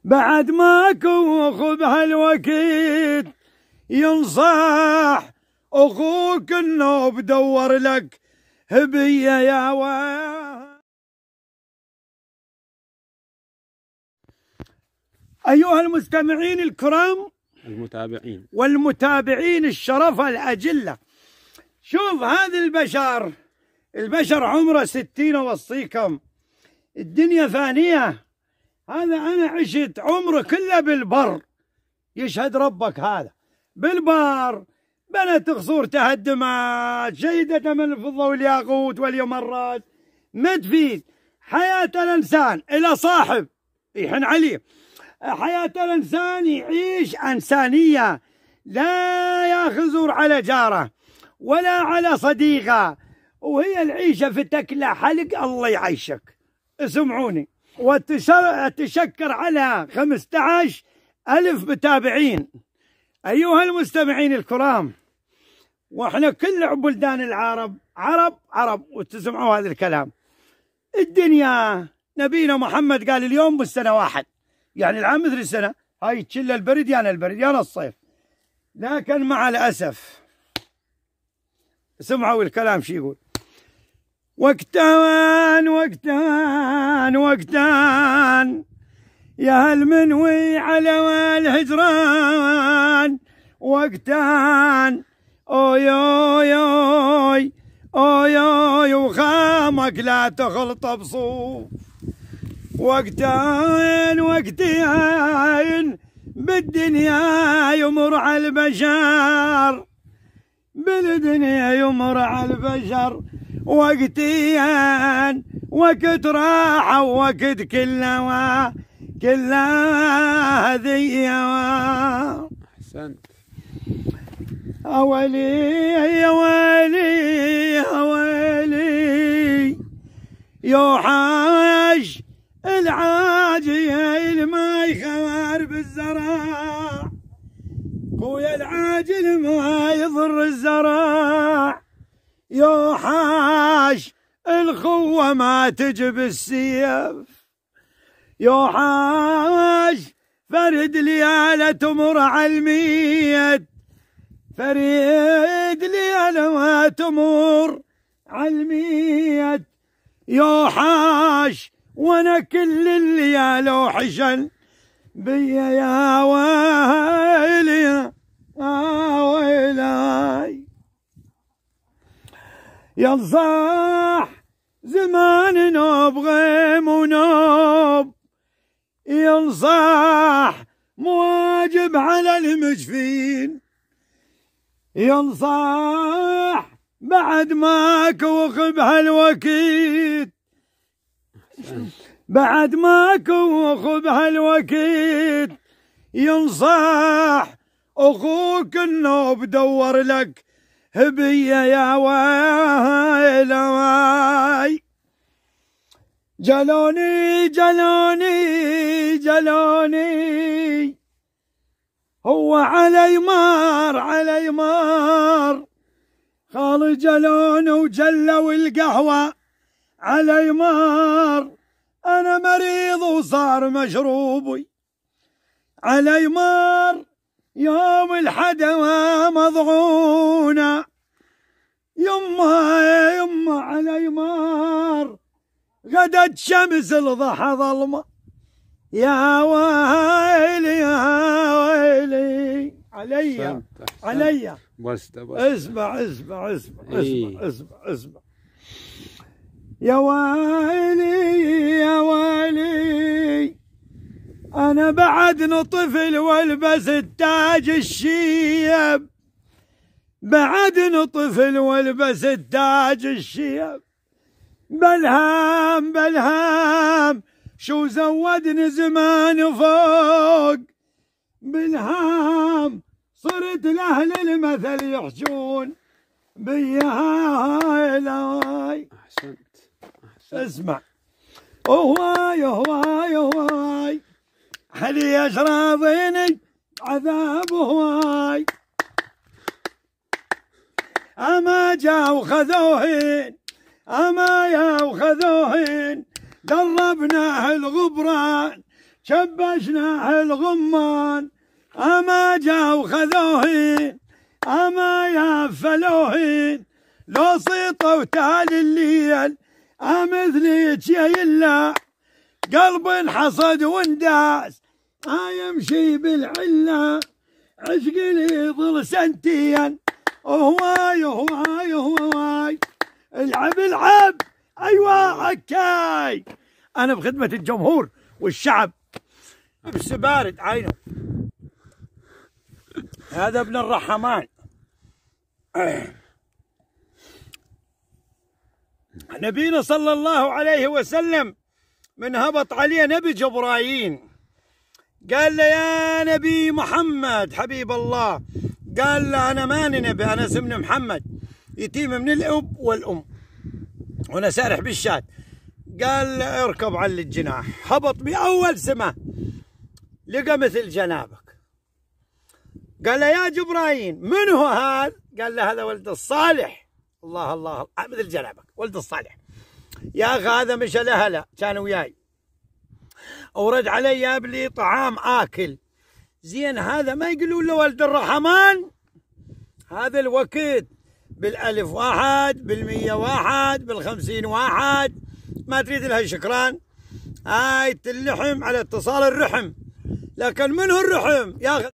بعد ماكو اخو بهالوقت ينصح اخوك انه بدور لك هبيه يا ايها المستمعين الكرام المتابعين والمتابعين الشرف الأجلة، شوف هذا البشر عمره 60 وصيكم، الدنيا فانية. هذا أنا عشت عمره كله بالبر، يشهد ربك هذا بالبر، بنت قصور تهدمت، شيدة من الفضة والياقوت واليمرات، ما تفيد. حياة الإنسان إلى صاحب يحن عليه، حياة الإنسان يعيش إنسانية، لا ياخذ على جاره ولا على صديقه، وهي العيشة في تكلة حلق الله يعيشك. اسمعوني، وتشكر على 15,000 متابعين. أيها المستمعين الكرام، وإحنا كل بلدان العرب عرب، وتسمعوا هذا الكلام. الدنيا نبينا محمد قال اليوم بالسنة واحد، يعني العام مثل السنة، هاي تشل البرد يانا البرد يانا الصيف. لكن مع الأسف سمعوا الكلام شي يقول: وقتان يا هالمنوي على الهجران، وقتان اوي وخامك لا تخلط بصوف. وقتين بالدنيا يمر على البشر، بالدنيا يمر على البشر. وقتين وقت راحة ووقت كله هذي. أحسنت. يا ويلي يوحش العاجل ما يخوار بالزرع، خويا العاجل ما يضر الزرع. يوحش الخوة ما تجب السيف، يوحش فرد ليالة تمر على الميت، فريد ليالة ما تمر على الميت. يوحش وانا كل الليالي وحشن بيا يا ويلي يا ويلاي. ينصح زمان نوب غيم ونوب، ينصح مواجب على المجفين، ينصح بعد ماكو بهالوقت، بعد ماكو بهالوقت ينصح اخوك انه بدور لك هبيه يا ويلاي. جلوني هو علي مار خال جلون وجلوا القهوة علي مار. أنا مريض وصار مشروبي علي مار، يوم الحدوى مضعونة يما علي مار. غدت شمس الضحى ظلمة يا ويلي يا ويلي علي. اسمع يا ويلي أنا بعد نطفل والبس التاج الشيب، بعد نطفل والبس التاج الشيب. بالهام شو زودني زمان فوق، بالهام صرت لأهل المثل يحجون بيا هاي. أحسنت. اسمع، هواي حلي أشراضيني عذاب هواي. أما جاو خذوهن دربناه الغبران شبشناه الغمان أما جاو خذوهن أما يفلوهن لو صيطوا تال الليل مثليك يا يلا قلب حصد وانداس يمشي بالعلة عشق لي ظل سنتين هواي هواي هواي العب العب ايوه عكاي. انا بخدمة الجمهور والشعب بس بارد عينه. هذا ابن الرحمن. نبينا صلى الله عليه وسلم من هبط عليه نبي جبرائيل قال له يا نبي محمد حبيب الله، قال له أنا ماني نبي، أنا اسمي محمد يتيم من الأب والأم وأنا سارح بالشات. قال له اركب على الجناح. هبط بأول سمة لقى مثل جنابك. قال له يا جبرائيل من هو هذا؟ قال له هذا ولد الصالح. الله الله مثل جنابك ولد الصالح. يا أخي هذا مشى لهلا كان وياي ورد علي جاب لي طعام آكل زين. هذا ما يقولون له ولد الرحمن؟ هذا الوقت بالألف واحد بالمية واحد بالخمسين واحد ما تريد لها شكران. هاي اللحم على اتصال الرحم، لكن من هو الرحم يا أخي؟